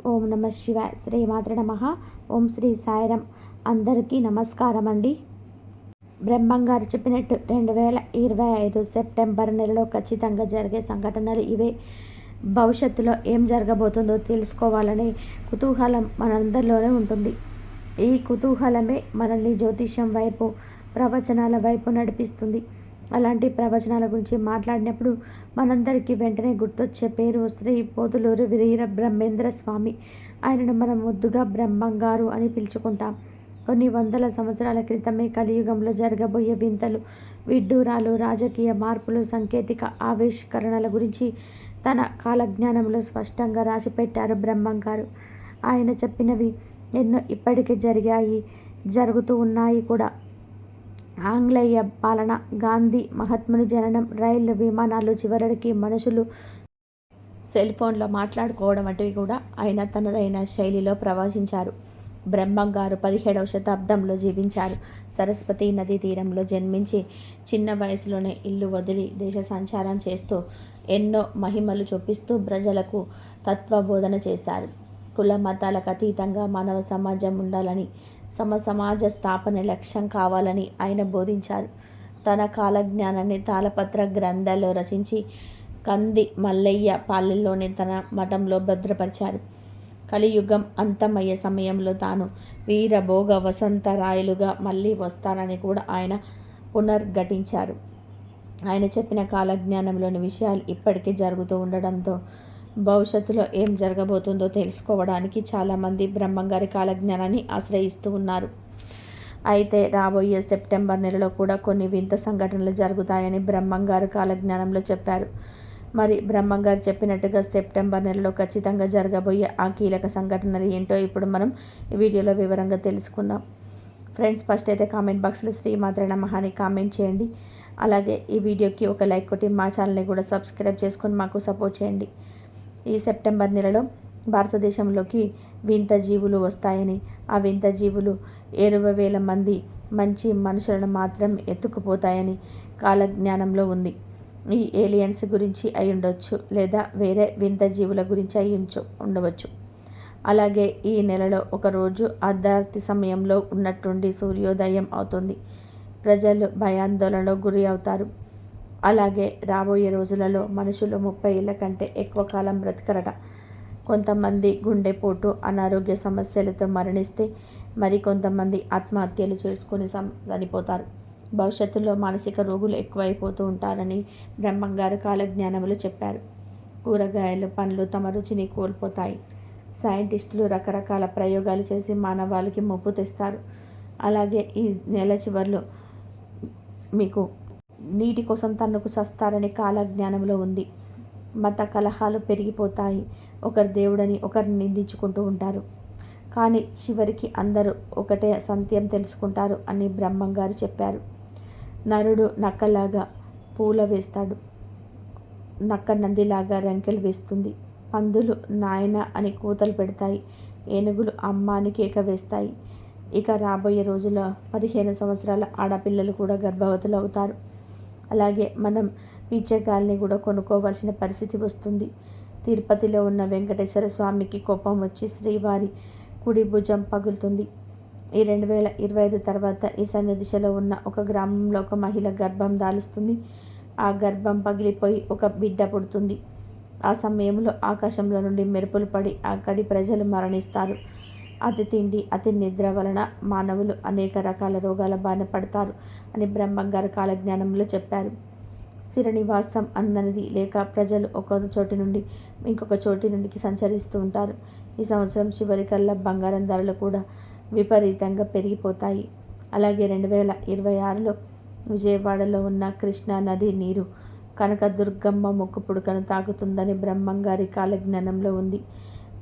ఓం నమ శివాయ. శ్రీమాత్రే నమః. ఓం శ్రీ సాయిరం. అందరికీ నమస్కారం అండి. బ్రహ్మంగారు చెప్పినట్టు 2025 సెప్టెంబర్ నెలలో ఖచ్చితంగా జరిగే సంఘటనలు ఇవే. భవిష్యత్తులో ఏం జరగబోతుందో తెలుసుకోవాలనే కుతూహలం మనందరిలోనే ఉంటుంది. ఈ కుతూహలమే మనల్ని జ్యోతిష్యం వైపు, ప్రవచనాల వైపు నడిపిస్తుంది. అలాంటి ప్రవచనాల గురించి మాట్లాడినప్పుడు మనందరికీ వెంటనే గుర్తొచ్చే పేరు శ్రీ పోతులూరి వీర బ్రహ్మేంద్ర స్వామి. ఆయనను మనం ముద్దుగా బ్రహ్మంగారు అని పిలుచుకుంటాం. కొన్ని వందల సంవత్సరాల క్రితమే కలియుగంలో జరగబోయే వింతలు, విడ్డూరాలు, రాజకీయ మార్పులు, సాంకేతిక ఆవిష్కరణల గురించి తన కాలజ్ఞానంలో స్పష్టంగా రాసిపెట్టారు బ్రహ్మంగారు. ఆయన చెప్పినవి ఎన్నో ఇప్పటికే జరిగాయి, జరుగుతూ ఉన్నాయి కూడా. ఆంగ్లేయ పాలన, గాంధీ మహాత్ముని జననం, రైళ్లు, విమానాలు, చివరికి మనుషులు సెల్ ఫోన్లో మాట్లాడుకోవడం వంటివి కూడా ఆయన తనదైన శైలిలో ప్రవచించారు. బ్రహ్మంగారు 17వ శతాబ్దంలో జీవించారు. సరస్వతి నదీ తీరంలో జన్మించి చిన్న వయసులోనే ఇల్లు వదిలి దేశ సంచారం చేస్తూ ఎన్నో మహిమలు చూపిస్తూ ప్రజలకు తత్వబోధన చేశారు. కుల మతాలకు అతీతంగా మానవ సమాజం ఉండాలని, సమాజ స్థాపన లక్ష్యం కావాలని ఆయన బోధించారు. తన కాలజ్ఞానాన్ని తాళపత్ర గ్రంథాల్లో రచించి కంది మల్లయ్య పాలెంలోని తన మఠంలో భద్రపరిచారు. కలియుగం అంతమయ్యే సమయంలో తాను వీరభోగ వసంతరాయలుగా మళ్ళీ వస్తానని కూడా ఆయన పునర్ఘటించారు. ఆయన చెప్పిన కాలజ్ఞానంలోని విషయాలు ఇప్పటికే జరుగుతూ ఉండడంతో భవిష్యత్తులో ఏం జరగబోతుందో తెలుసుకోవడానికి చాలామంది బ్రహ్మంగారి కాలజ్ఞానాన్ని ఆశ్రయిస్తూ ఉన్నారు. అయితే రాబోయే సెప్టెంబర్ నెలలో కూడా కొన్ని వింత సంఘటనలు జరుగుతాయని బ్రహ్మంగారు కాలజ్ఞానంలో చెప్పారు. మరి బ్రహ్మంగారు చెప్పినట్టుగా సెప్టెంబర్ నెలలో ఖచ్చితంగా జరగబోయే ఆ కీలక సంఘటనలు ఏంటో ఇప్పుడు మనం ఈ వీడియోలో వివరంగా తెలుసుకుందాం. ఫ్రెండ్స్, ఫస్ట్ అయితే కామెంట్ బాక్స్లో శ్రీమాత్రే నమః అని కామెంట్ చేయండి. అలాగే ఈ వీడియోకి ఒక లైక్ కొట్టి మా ఛానల్ని కూడా సబ్స్క్రైబ్ చేసుకొని మాకు సపోర్ట్ చేయండి. ఈ సెప్టెంబర్ నెలలో భారతదేశంలోకి వింత జీవులు వస్తాయని, ఆ వింత జీవులు 20,000 మంది మంచి మనుషులను మాత్రం ఎత్తుకుపోతాయని కాలజ్ఞానంలో ఉంది. ఈ ఏలియన్స్ గురించి అయి ఉండొచ్చు, లేదా వేరే వింత జీవుల గురించి అయి ఉండవచ్చు. అలాగే ఈ నెలలో ఒకరోజు అర్ధరాత్రి సమయంలో ఉన్నట్టుండి సూర్యోదయం అవుతుంది. ప్రజలు భయాందోళనలో గురి అవుతారు. అలాగే రాబోయే రోజులలో మనుషులు 30 ఏళ్ల కంటే ఎక్కువ కాలం బ్రతకరట. కొంతమంది గుండెపోటు, అనారోగ్య సమస్యలతో మరణిస్తే మరికొంతమంది ఆత్మహత్యలు చేసుకుని చనిపోతారు. భవిష్యత్తులో మానసిక రోగులు ఎక్కువైపోతూ ఉంటారని బ్రహ్మంగారు కాలజ్ఞానములు చెప్పారు. కూరగాయలు, పండ్లు తమ రుచిని కోల్పోతాయి. సైంటిస్టులు రకరకాల ప్రయోగాలు చేసి మానవాళికి ముప్పు తెస్తారు. అలాగే ఈ నెల చివరిలో మీకు నీటి కోసం తన్నుకు చస్తారని కాలజ్ఞానంలో ఉంది. మత కలహాలు పెరిగిపోతాయి. ఒకరు దేవుడని ఒకరిని నిందించుకుంటూ ఉంటారు. కానీ చివరికి అందరూ ఒకటే సత్యం తెలుసుకుంటారు అని బ్రహ్మంగారు చెప్పారు. నరుడు నక్కలాగా పూల వేస్తాడు. నక్క నందిలాగా రంకెలు వేస్తుంది. పందులు నాయన అని కూతలు పెడతాయి. ఏనుగులు అమ్మ అని కేక వేస్తాయి. ఇక రాబోయే రోజుల్లో 15 సంవత్సరాల ఆడపిల్లలు కూడా గర్భవతులు అవుతారు. అలాగే మనం పిచ్చగాల్ని కూడా కొనుక్కోవాల్సిన పరిస్థితి వస్తుంది. తిరుపతిలో ఉన్న వెంకటేశ్వర స్వామికి కోపం వచ్చి శ్రీవారి కుడి భుజం పగులుతుంది. ఈ 2025 తర్వాత ఈశాన్య దిశలో ఉన్న ఒక గ్రామంలో ఒక మహిళ గర్భం దాలుస్తుంది. ఆ గర్భం పగిలిపోయి ఒక బిడ్డ పుడుతుంది. ఆ సమయంలో ఆకాశంలో నుండి మెరుపులు పడి అక్కడి ప్రజలు మరణిస్తారు. అతి తిండి, అతి నిద్ర వలన మానవులు అనేక రకాల రోగాల బారిన పడతారు అని బ్రహ్మంగారు కాలజ్ఞానంలో చెప్పారు. స్థిర నివాసం అన్నది లేక ప్రజలు ఒక చోటి నుండి ఇంకొక చోటి నుండికి సంచరిస్తూ ఉంటారు. ఈ సంవత్సరం చివరికల్లా బంగారం ధరలు కూడా విపరీతంగా పెరిగిపోతాయి. అలాగే 2026లో విజయవాడలో ఉన్న కృష్ణా నది నీరు కనకదుర్గమ్మ ముక్కు పుడకను తాకుతుందని బ్రహ్మంగారి కాలజ్ఞానంలో ఉంది.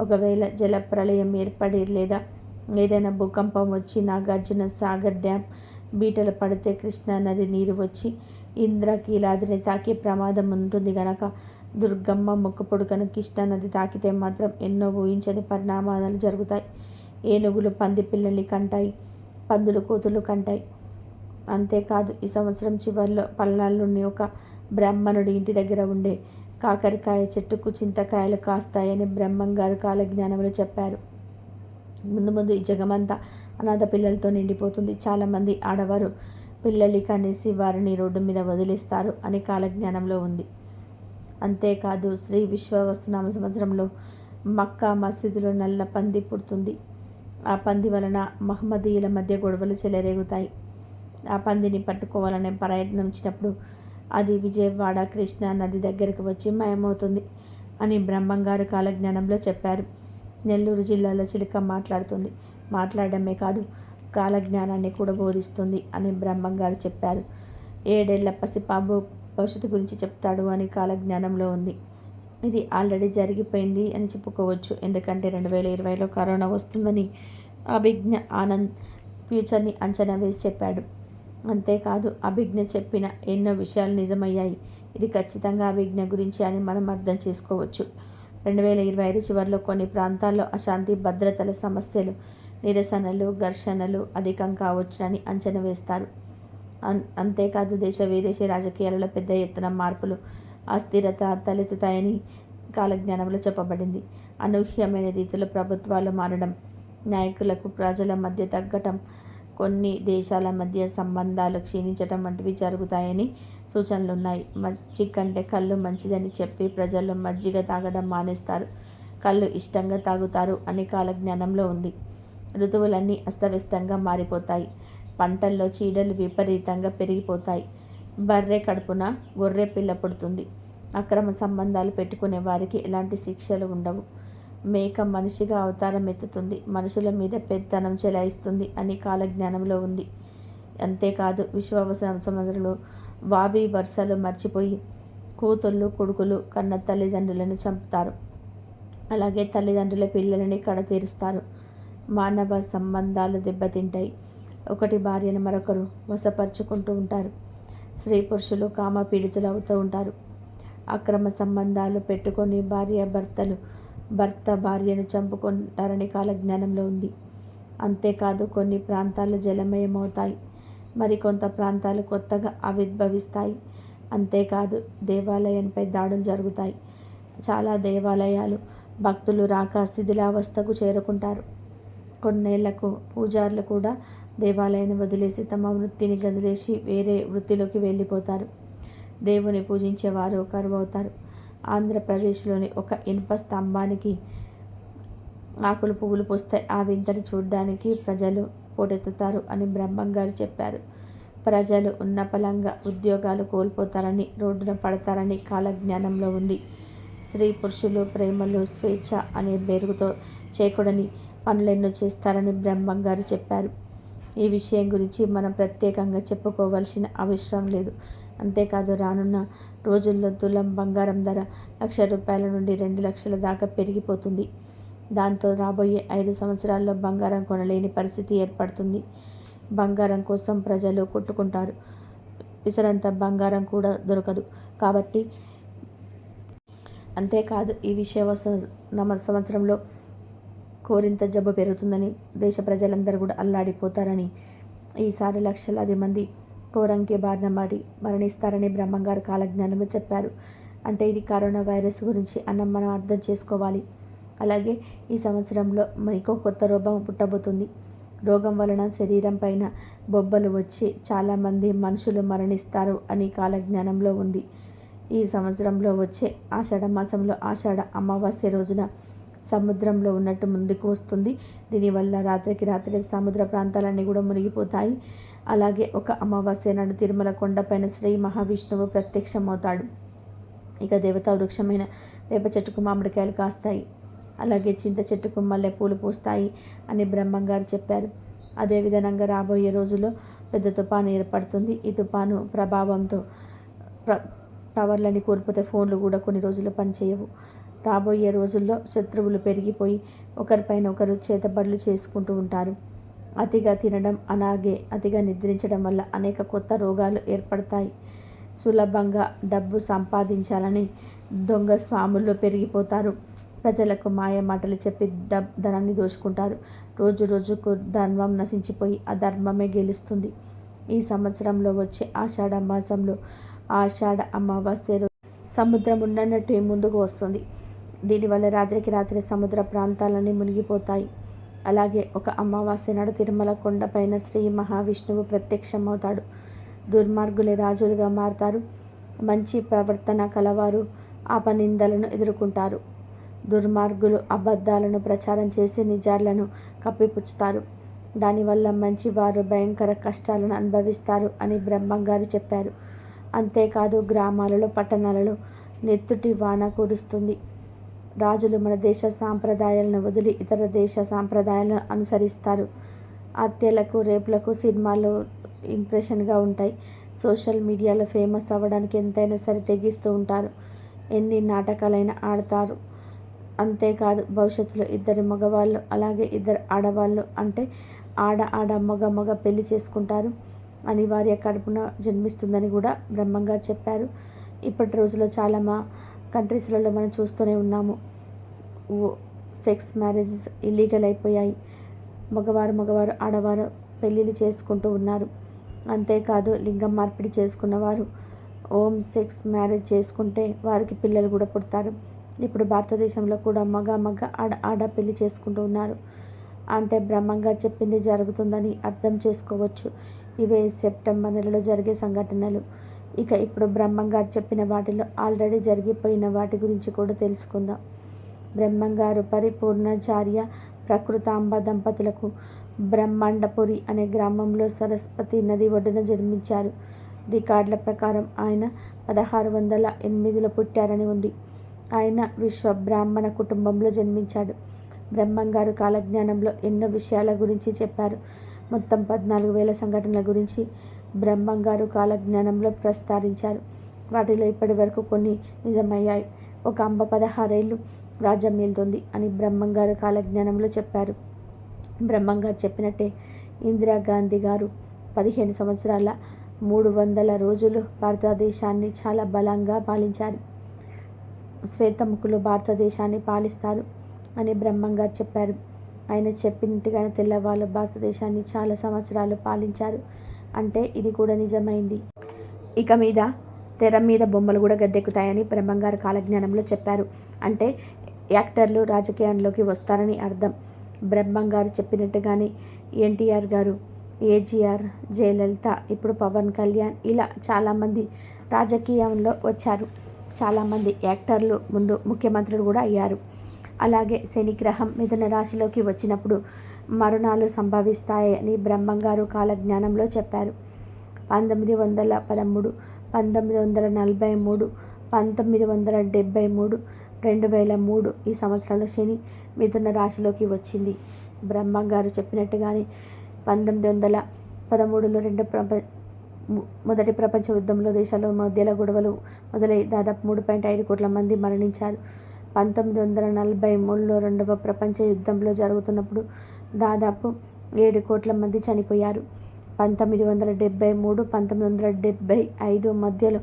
ఒకవేళ జల ప్రళయం ఏర్పడి లేదా ఏదైనా భూకంపం వచ్చి నాగార్జున సాగర్ డ్యామ్ బీటలు పడితే కృష్ణా నది నీరు వచ్చి ఇంద్రకీలాద్రిని తాకే ప్రమాదం ఉంటుంది గనక దుర్గమ్మ ముక్కు పుడకను కృష్ణా నది తాకితే మాత్రం ఎన్నో ఊహించని పరిణామాలు జరుగుతాయి. ఏనుగులు పంది పిల్లల్ని కంటాయి. పందులు కోతులు కంటాయి. అంతేకాదు ఈ సంవత్సరం చివరిలో పల్నాడులోని ఒక బ్రాహ్మణుడి ఇంటి దగ్గర ఉండే కాకరకాయ చెట్టుకు చింతకాయలు కాస్తాయని బ్రహ్మంగారు కాలజ్ఞానంలో చెప్పారు. ముందు ముందు ఈ జగమంతా అనాథ పిల్లలతో నిండిపోతుంది. చాలామంది ఆడవారు పిల్లల్ని కనేసి వారిని రోడ్డు మీద వదిలేస్తారు అని కాలజ్ఞానంలో ఉంది. అంతేకాదు శ్రీ విశ్వవస్తునామ సంవత్సరంలో మక్కా మసీదులో నల్ల పంది పుడుతుంది. ఆ పంది వలన మహమ్మదీయుల మధ్య గొడవలు చెలరేగుతాయి. ఆ పందిని పట్టుకోవాలనే ప్రయత్నించినప్పుడు అది విజయవాడ కృష్ణా నది దగ్గరకు వచ్చి మాయమవుతుంది అని బ్రహ్మంగారు కాలజ్ఞానంలో చెప్పారు. నెల్లూరు జిల్లాలో చిలుక మాట్లాడుతుంది. మాట్లాడమే కాదు, కాలజ్ఞానాన్ని కూడా బోధిస్తుంది అని బ్రహ్మంగారు చెప్పారు. 7 ఏళ్ల పసిపాబు భవిష్యత్తు గురించి చెప్తాడు అని కాలజ్ఞానంలో ఉంది. ఇది ఆల్రెడీ జరిగిపోయింది అని చెప్పుకోవచ్చు. ఎందుకంటే 2020లో కరోనా వస్తుందని అభిజ్ఞ ఆనంద్ ఫ్యూచర్ని అంచనా వేసి చెప్పాడు. అంతేకాదు అభిజ్ఞ చెప్పిన ఎన్నో విషయాలు నిజమయ్యాయి. ఇది ఖచ్చితంగా అభిజ్ఞ గురించి అని మనం అర్థం చేసుకోవచ్చు. 2025 చివరిలో కొన్ని ప్రాంతాల్లో అశాంతి భద్రతల సమస్యలు, నిరసనలు, ఘర్షణలు అధికం కావచ్చునని అంచనా వేస్తారు. అంతేకాదు దేశ విదేశీ రాజకీయాలలో పెద్ద ఎత్తున మార్పులు, అస్థిరత తలెత్తుతాయని కాలజ్ఞానంలో చెప్పబడింది. అనూహ్యమైన రీతిలో ప్రభుత్వాలు మారడం, నాయకులకు ప్రజల మధ్య తగ్గటం, కొన్ని దేశాల మధ్య సంబంధాలు క్షీణించటం వంటివి జరుగుతాయని సూచనలున్నాయి. మజ్జిగ కంటే కళ్ళు మంచిదని చెప్పి ప్రజలు మజ్జిగ తాగడం మానేస్తారు, కళ్ళు ఇష్టంగా తాగుతారు అని కాలజ్ఞానంలో ఉంది. ఋతువులన్నీ అస్తవ్యస్తంగా మారిపోతాయి. పంటల్లో చీడలు విపరీతంగా పెరిగిపోతాయి. బర్రె కడుపున గొర్రె పిల్ల పుడుతుంది. అక్రమ సంబంధాలు పెట్టుకునే వారికి ఎలాంటి శిక్షలు ఉండవు. మేక మనిషిగా అవతారం ఎత్తుతుంది, మనుషుల మీద పెత్తనం చెలాయిస్తుంది అని కాలజ్ఞానంలో ఉంది. అంతేకాదు విశ్వావసరం సంవత్సరంలో వావి వరుసలు మర్చిపోయి కూతుళ్ళు కొడుకులు కన్న తల్లిదండ్రులను చంపుతారు. అలాగే తల్లిదండ్రుల పిల్లలని కడతీరుస్తారు. మానవ సంబంధాలు దెబ్బతింటాయి. ఒకటి భార్యను మరొకరు వశపరుచుకుంటూ ఉంటారు. స్త్రీ పురుషులు కామ పీడితులు అవుతూ ఉంటారు. అక్రమ సంబంధాలు పెట్టుకొని భర్త భార్యను చంపుకుంటారని కాలజ్ఞానంలో ఉంది. అంతేకాదు కొన్ని ప్రాంతాలు జలమయమవుతాయి, మరికొంత ప్రాంతాలు కొత్తగా ఆవిర్భవిస్తాయి. అంతేకాదు దేవాలయంపై దాడులు జరుగుతాయి. చాలా దేవాలయాలు భక్తులు రాక శిథిలావస్థకు చేరుకుంటారు. కొన్నేళ్లకు పూజారులు కూడా దేవాలయాన్ని వదిలేసి తమ వృత్తిని వదిలేసి వేరే వృత్తిలోకి వెళ్ళిపోతారు. దేవుని పూజించేవారు కరువవుతారు. ఆంధ్రప్రదేశ్లోని ఒక ఇనుప స్తంభానికి ఆకులు పువ్వులు పూస్తాయి. ఆ వింతను చూడడానికి ప్రజలు పోటెత్తుతారు అని బ్రహ్మంగారు చెప్పారు. ప్రజలు ఉన్నపలంగా ఉద్యోగాలు కోల్పోతారని, రోడ్డున పడతారని కాలజ్ఞానంలో ఉంది. స్త్రీ పురుషులు ప్రేమలు స్వేచ్ఛ అనే బెరుగుతో చేయకూడని పనులెన్నో చేస్తారని బ్రహ్మంగారు చెప్పారు. ఈ విషయం గురించి మనం ప్రత్యేకంగా చెప్పుకోవాల్సిన అవసరం లేదు. అంతేకాదు రానున్న రోజుల్లో తులం బంగారం ధర ₹1,00,000 నుండి 2,00,000 దాకా పెరిగిపోతుంది. దాంతో రాబోయే 5 సంవత్సరాల్లో బంగారం కొనలేని పరిస్థితి ఏర్పడుతుంది. బంగారం కోసం ప్రజలు కొట్టుకుంటారు. పిసరంత బంగారం కూడా దొరకదు. కాబట్టి అంతేకాదు ఈ సంవత్సరంలో కోరింత జబ్బు పెరుగుతుందని, దేశ ప్రజలందరూ కూడా అల్లాడిపోతారని, ఈసారి లక్షలాది మంది కోరంకి బారిన పడి మరణిస్తారని బ్రహ్మంగారు కాలజ్ఞానంలో చెప్పారు. అంటే ఇది కరోనా వైరస్ గురించి మనం అర్థం చేసుకోవాలి. అలాగే ఈ సంవత్సరంలో ఇంకో కొత్త రోగం పుట్టబోతుంది. రోగం వలన శరీరం పైన బొబ్బలు వచ్చి చాలామంది మనుషులు మరణిస్తారు అని కాలజ్ఞానంలో ఉంది. ఈ సంవత్సరంలో వచ్చే ఆషాఢ మాసంలో ఆషాఢ అమావాస్య రోజున సముద్రంలో ఉన్నట్టు ముందుకు వస్తుంది. దీనివల్ల రాత్రికి రాత్రి సముద్ర ప్రాంతాలన్నీ కూడా మునిగిపోతాయి. అలాగే ఒక అమావాస్య నాడు తిరుమల కొండపైన శ్రీ మహావిష్ణువు ప్రత్యక్షమవుతాడు. ఇక దేవతా వృక్షమైన వేప చెట్టుకు మామిడికాయలు కాస్తాయి. అలాగే చింత చెట్టుకు మల్లెపూలు పూస్తాయి అని బ్రహ్మంగారు చెప్పారు. అదేవిధంగా రాబోయే రోజుల్లో పెద్ద తుఫాను ఏర్పడుతుంది. ఈ తుఫాను ప్రభావంతో టవర్లని కోల్పోతే ఫోన్లు కూడా కొన్ని రోజులు పనిచేయవు. రాబోయే రోజుల్లో శత్రువులు పెరిగిపోయి ఒకరిపైన ఒకరు చేతబడులు చేసుకుంటూ ఉంటారు. అతిగా తినడం, అలాగే అతిగా నిద్రించడం వల్ల అనేక కొత్త రోగాలు ఏర్పడతాయి. సులభంగా డబ్బు సంపాదించాలని దొంగ స్వాములు పెరిగిపోతారు. ప్రజలకు మాయ మాటలు చెప్పి ధనాన్ని దోచుకుంటారు. రోజు రోజుకు ధర్మం నశించిపోయి అధర్మమే గెలుస్తుంది. ఈ సంవత్సరంలో వచ్చే ఆషాఢ మాసంలో ఆషాఢ అమావాస్య సముద్రం ఉండనట్టు ముందుకు వస్తుంది. దీనివల్ల రాత్రికి రాత్రి సముద్ర ప్రాంతాలన్నీ మునిగిపోతాయి. అలాగే ఒక అమావాస్య నాడు తిరుమల కొండపైన శ్రీ మహావిష్ణువు ప్రత్యక్షమవుతాడు. దుర్మార్గులే రాజులుగా మారతారు. మంచి ప్రవర్తన కలవారు అపనిందలను ఎదుర్కొంటారు. దుర్మార్గులు అబద్ధాలను ప్రచారం చేసి నిజాలను కప్పిపుచ్చుతారు. దానివల్ల మంచివారు భయంకర కష్టాలను అనుభవిస్తారు అని బ్రహ్మంగారు చెప్పారు. అంతేకాదు గ్రామాలలో పట్టణాలలో నెత్తుటి వాన కురుస్తుంది. రాజులు మన దేశ సాంప్రదాయాలను వదిలి ఇతర దేశ సాంప్రదాయాలను అనుసరిస్తారు. హత్యలకు రేపులకు సినిమాలు ఇంప్రెషన్గా ఉంటాయి. సోషల్ మీడియాలో ఫేమస్ అవ్వడానికి ఎంతైనా సరే తెగిస్తూ ఉంటారు. ఎన్ని నాటకాలైనా ఆడతారు. అంతేకాదు భవిష్యత్తులో 2 మగవాళ్ళు అలాగే 2 ఆడవాళ్ళు అంటే ఆడ మగ పెళ్లి చేసుకుంటారు. అనివార్య కడుపున జన్మిస్తుందని కూడా బ్రహ్మంగారు చెప్పారు. ఇప్పటి రోజుల్లో చాలా కంట్రీస్లలో మనం చూస్తూనే ఉన్నాము. సెక్స్ మ్యారేజెస్ ఇల్లీగల్ అయిపోయాయి. మగవారు ఆడవారు పెళ్ళిళ్ళు చేసుకుంటూ ఉన్నారు. అంతేకాదు లింగం మార్పిడి చేసుకున్నవారు సెక్స్ మ్యారేజ్ చేసుకుంటే వారికి పిల్లలు కూడా పుడతారు. ఇప్పుడు భారతదేశంలో కూడా మగ ఆడ పెళ్లి చేసుకుంటూ ఉన్నారు. అంటే బ్రహ్మంగారు చెప్పింది జరుగుతుందని అర్థం చేసుకోవచ్చు. ఇవే సెప్టెంబర్ నెలలో జరిగే సంఘటనలు. ఇక ఇప్పుడు బ్రహ్మంగారు చెప్పిన వాటిలో ఆల్రెడీ జరిగిపోయిన వాటి గురించి కూడా తెలుసుకుందాం. బ్రహ్మంగారు పరిపూర్ణాచార్య ప్రకృతాంబ దంపతులకు బ్రహ్మాండపురి అనే గ్రామంలో సరస్వతి నది ఒడ్డున జన్మించారు. రికార్డుల ప్రకారం ఆయన 1608లో పుట్టారని ఉంది. ఆయన విశ్వ బ్రాహ్మణ కుటుంబంలో జన్మించాడు. బ్రహ్మంగారు కాలజ్ఞానంలో ఎన్నో విషయాల గురించి చెప్పారు. మొత్తం 14,000 సంఘటనల గురించి బ్రహ్మంగారు కాలజ్ఞానంలో ప్రస్తావించారు. వాటిలో ఇప్పటి వరకు కొన్ని నిజమయ్యాయి. ఒక అంబ 16 ఏళ్ళు రాజ్యం ఏలుతుంది అని బ్రహ్మంగారు కాలజ్ఞానంలో చెప్పారు. బ్రహ్మంగారు చెప్పినట్టే ఇందిరాగాంధీ గారు 15 సంవత్సరాల 300 రోజులు భారతదేశాన్ని చాలా బలంగా పాలించారు. శ్వేతముఖులు భారతదేశాన్ని పాలిస్తారు అని బ్రహ్మంగారు చెప్పారు. ఆయన చెప్పినట్టుగానే తెల్లవాళ్ళు భారతదేశాన్ని చాలా సంవత్సరాలు పాలించారు. అంటే ఇది కూడా నిజమైంది. ఇక మీద తెర మీద బొమ్మలు కూడా గద్దెక్కుతాయని బ్రహ్మంగారు కాలజ్ఞానంలో చెప్పారు. అంటే యాక్టర్లు రాజకీయాల్లోకి వస్తారని అర్థం. బ్రహ్మంగారు చెప్పినట్టుగానే ఎన్టీఆర్ గారు, ఏజీఆర్, జయలలిత, ఇప్పుడు పవన్ కళ్యాణ్ ఇలా చాలామంది రాజకీయంలో వచ్చారు. చాలామంది యాక్టర్లు ముందు ముఖ్యమంత్రులు కూడా అయ్యారు. అలాగే శనిగ్రహం మిథున రాశిలోకి వచ్చినప్పుడు మరణాలు సంభవిస్తాయని బ్రహ్మంగారు కాలజ్ఞానంలో చెప్పారు. 1913, 1943, 1973, 2003 ఈ సంవత్సరంలో శని మిథున రాశిలోకి వచ్చింది. బ్రహ్మంగారు చెప్పినట్టుగానే 1913లో మొదటి ప్రపంచ యుద్ధంలో దేశాల మధ్యలో గొడవలు మొదలై దాదాపు 3.5 కోట్ల మంది మరణించారు. 1943లో రెండవ ప్రపంచ యుద్ధంలో జరుగుతున్నప్పుడు దాదాపు 7 కోట్ల మంది చనిపోయారు. 1973, 1975 మధ్యలో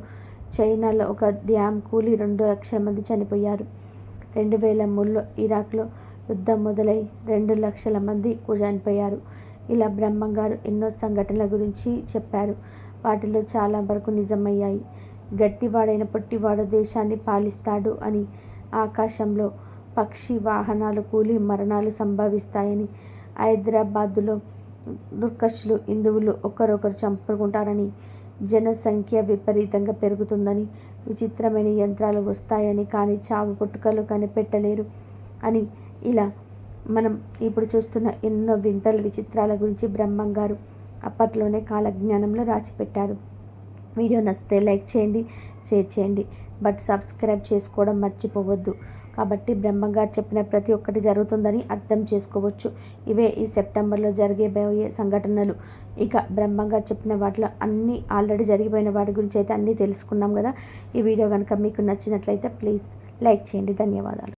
చైనాలో ఒక డ్యామ్ కూలి 2 లక్షల మంది చనిపోయారు. 2003లో ఇరాక్లో యుద్ధం మొదలై 2 లక్షల మంది చనిపోయారు. ఇలా బ్రహ్మంగారు ఎన్నో సంఘటనల గురించి చెప్పారు. వాటిలో చాలా వరకు నిజమయ్యాయి. గట్టివాడైన పొట్టివాడు దేశాన్ని పాలిస్తాడు అని, ఆకాశంలో పక్షి వాహనాలు కూలి మరణాలు సంభవిస్తాయని, హైదరాబాదులో దుర్కషులు హిందువులు ఒకరొకరు చంపుకుంటారని, జనసంఖ్య విపరీతంగా పెరుగుతుందని, విచిత్రమైన యంత్రాలు వస్తాయని కానీ చావు పుట్టుకలు కనిపెట్టలేరు అని, ఇలా మనం ఇప్పుడు చూస్తున్న ఎన్నో వింతలు విచిత్రాల గురించి బ్రహ్మంగారు అప్పట్లోనే కాలజ్ఞానంలో రాసిపెట్టారు. వీడియో నచ్చితే లైక్ చేయండి, షేర్ చేయండి, బట్ సబ్స్క్రైబ్ చేసుకోవడం మర్చిపోవద్దు. కాబట్టి బ్రహ్మంగారు చెప్పిన ప్రతి ఒక్కటి జరుగుతుందని అర్థం చేసుకోవచ్చు. ఇవే ఈ సెప్టెంబర్లో జరిగేబోయే సంఘటనలు. ఇక బ్రహ్మంగారు చెప్పిన వాటిలో అన్నీ ఆల్రెడీ జరిగిపోయిన వాటి గురించి అయితే అన్నీ తెలుసుకున్నాం కదా. ఈ వీడియో కనుక మీకు నచ్చినట్లయితే ప్లీజ్ లైక్ చేయండి. ధన్యవాదాలు.